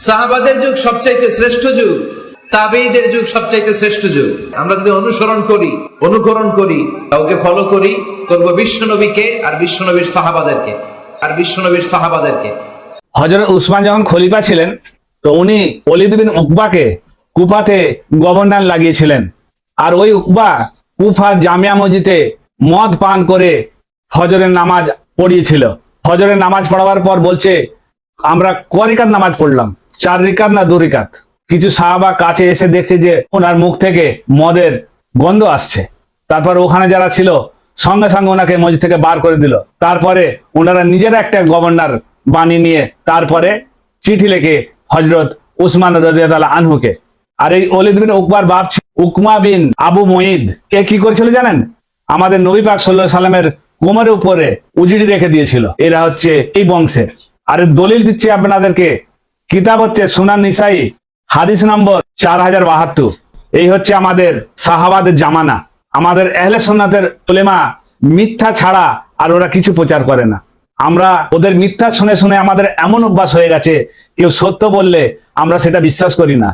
সাহাবাদের যুগ সবচাইতে শ্রেষ্ঠ যুগ, তাবেঈদের যুগ সবচাইতে শ্রেষ্ঠ যুগ। আমরা যদি অনুকরণ করি, কাউকে ফলো করব বিশ্বনবীকে আর বিশ্বনবীর সাহাবাদেরকে। হযরত উসমান যখন খলিফা ছিলেন, তো উনি ওলীদ বিন উকবাকে কুফাতে গভর্নর লাগিয়েছিলেন। আর ওই উকবা কুফার জামিয়া মসজিদে মদ পান করে ফজরের নামাজ পড়িয়েছিল। ফজরের নামাজ পড়াবার পর বলছে, আমরা ক রিকাত নামাজ পড়লাম, 4 রিকাত না 2 রিকাত। কিছু সাহাবা কাছে এসে দেখছে যে ওনার মুখ থেকে মদের গন্ধ আসছে। তারপর ওখানে যারা ছিল সঙ্গে সঙ্গে ওনাকে মসজিদ থেকে বার করে দিল। তারপরে ওনারা নিজেরা একটা গভর্নর বানিয়ে নিয়ে তারপরে চিঠি লিখে হযরত উসমান রাদিয়াল্লাহু আনহুকে। আর এই ওলীদ বিন উকবার বাপ উকমা বিন আবু মুঈদ কে কি করেছিল জানেন? আমাদের নবী পাক সাল্লাল্লাহু আলাইহি সাল্লামের কোমরের উপরে উজিরি রেখে দিয়েছিল। এরা হচ্ছে এই বংশের। আর দলিল দিচ্ছে আপনাদেরকে, কিতাব হচ্ছে সুনান নিসাই, হাদিস নম্বর 4072। এই হচ্ছে আমাদের সাহাবাদের জামানা। আমাদের আহলে সুন্নাতের উলেমা মিথ্যা ছাড়া আর ওরা কিছু প্রচার করে না। আমরা ওদের মিথ্যা শুনে শুনে আমাদের এমন অভ্যাস হয়ে গেছে, কেউ সত্য বললে আমরা সেটা বিশ্বাস করি না।